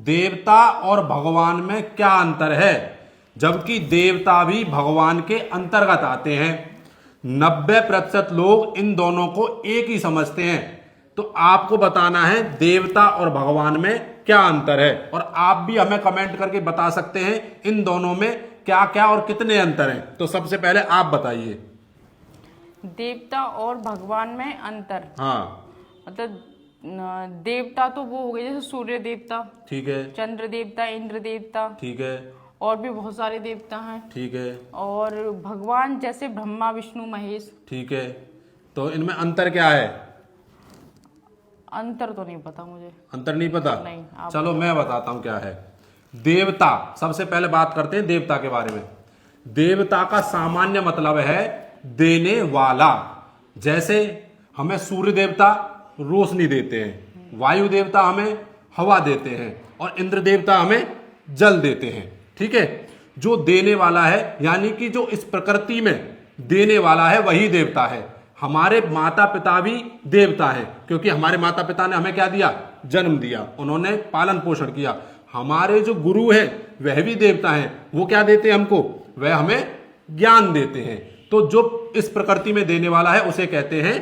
देवता और भगवान में क्या अंतर है, जबकि देवता भी भगवान के अंतर्गत आते हैं। 90% लोग इन दोनों को एक ही समझते हैं। तो आपको बताना है देवता और भगवान में क्या अंतर है, और आप भी हमें कमेंट करके बता सकते हैं इन दोनों में क्या क्या और कितने अंतर हैं। तो सबसे पहले आप बताइए। देवता और भगवान में अंतर। हाँ, मतलब देवता तो वो हो गए जैसे सूर्य देवता, ठीक है, चंद्र देवता, इंद्र देवता, ठीक है, और भी बहुत सारे देवता हैं। ठीक है, और भगवान जैसे ब्रह्मा विष्णु महेश। ठीक है। तो इनमें अंतर क्या है? अंतर तो नहीं पता मुझे। अंतर नहीं पता? नहीं, आप चलो मैं बताता हूं क्या है। देवता, सबसे पहले बात करते हैं देवता के बारे में। देवता का सामान्य मतलब है देने वाला। जैसे हमें सूर्य देवता रोशनी देते हैं, वायु देवता हमें हवा देते हैं, और इंद्र देवता हमें जल देते हैं। ठीक है, जो देने वाला है यानी कि जो इस प्रकृति में देने वाला है वही देवता है। हमारे माता पिता भी देवता हैं, क्योंकि हमारे माता पिता ने हमें क्या दिया? जन्म दिया, उन्होंने पालन पोषण किया। हमारे जो गुरु हैं वह भी देवता हैं, वो क्या देते हैं हमको? वह हमें ज्ञान देते हैं। तो जो इस प्रकृति में देने वाला है उसे कहते हैं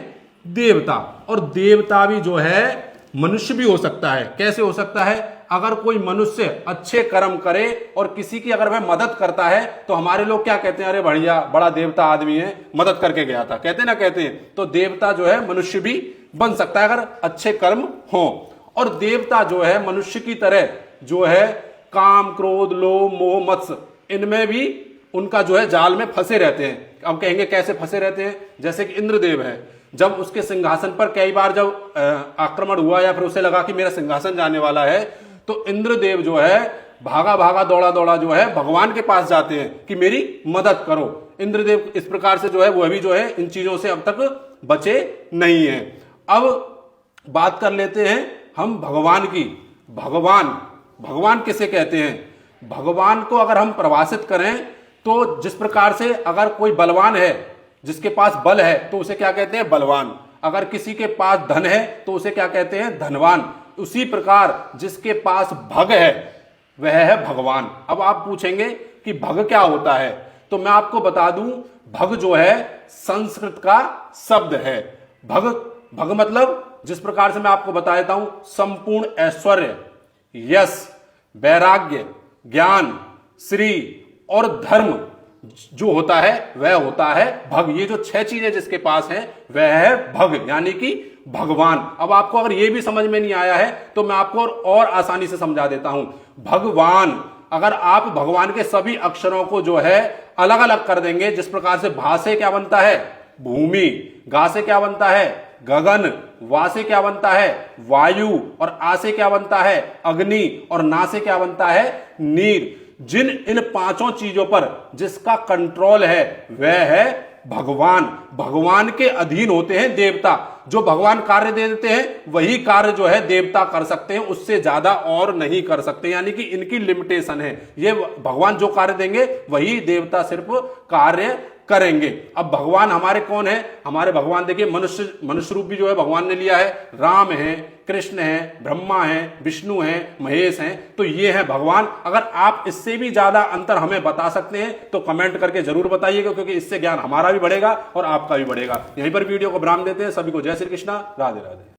देवता। और देवता भी जो है मनुष्य भी हो सकता है। कैसे हो सकता है? अगर कोई मनुष्य अच्छे कर्म करे और किसी की अगर वह मदद करता है तो हमारे लोग क्या कहते हैं? अरे बढ़िया, बड़ा देवता आदमी है, मदद करके गया था, कहते ना कहते हैं। तो देवता जो है मनुष्य भी बन सकता है अगर अच्छे कर्म हो। और देवता जो है मनुष्य की तरह जो है काम, क्रोध, लोभ, मोह, मत्स्य, इनमें भी उनका जो है जाल में फंसे रहते हैं। अब कहेंगे कैसे फंसे रहते हैं? जैसे कि इंद्रदेव है, जब उसके सिंहासन पर कई बार जब आक्रमण हुआ या फिर उसे लगा कि मेरा सिंहासन जाने वाला है, तो इंद्रदेव जो है भागा भागा दौड़ा दौड़ा जो है भगवान के पास जाते हैं कि मेरी मदद करो। इंद्रदेव इस प्रकार से जो है वह भी जो है इन चीजों से अब तक बचे नहीं है। अब बात कर लेते हैं हम भगवान की। भगवान किसे कहते हैं? भगवान को अगर हम परिभाषित करें तो जिस प्रकार से अगर कोई बलवान है, जिसके पास बल है, तो उसे क्या कहते हैं? बलवान। अगर किसी के पास धन है तो उसे क्या कहते हैं? धनवान। उसी प्रकार जिसके पास भग है वह है भगवान। अब आप पूछेंगे कि भग क्या होता है, तो मैं आपको बता दूं, भग जो है संस्कृत का शब्द है। भग मतलब जिस प्रकार से मैं आपको बता देता हूं, संपूर्ण ऐश्वर्य, यश, वैराग्य, ज्ञान, श्री और धर्म जो होता है वह होता है भग। ये जो 6 चीजें जिसके पास हैं वह है भग, यानी कि भगवान। अब आपको अगर ये भी समझ में नहीं आया है तो मैं आपको और आसानी से समझा देता हूं। भगवान, अगर आप भगवान के सभी अक्षरों को जो है अलग अलग कर देंगे, जिस प्रकार से भा से क्या बनता है? भूमि, गा से क्या बनता है? गगन, वा से क्या बनता है? वायु, और आ से क्या बनता है? अग्नि, और ना से क्या बनता है? नीर। जिन इन 5 चीजों पर जिसका कंट्रोल है वह है भगवान। भगवान के अधीन होते हैं देवता। जो भगवान कार्य दे देते हैं वही कार्य जो है देवता कर सकते हैं, उससे ज्यादा और नहीं कर सकते, यानी कि इनकी लिमिटेशन है। ये भगवान जो कार्य देंगे वही देवता सिर्फ कार्य करेंगे। अब भगवान हमारे कौन है? हमारे भगवान देखिए मनुष्य रूप भी जो है भगवान ने लिया है। राम है, कृष्ण है, ब्रह्मा है, विष्णु है, महेश हैं। तो ये है भगवान। अगर आप इससे भी ज्यादा अंतर हमें बता सकते हैं तो कमेंट करके जरूर बताइएगा, क्योंकि इससे ज्ञान हमारा भी बढ़ेगा और आपका भी बढ़ेगा। यहीं पर वीडियो को विराम देते हैं। सभी को जय श्री कृष्णा, राधे राधे।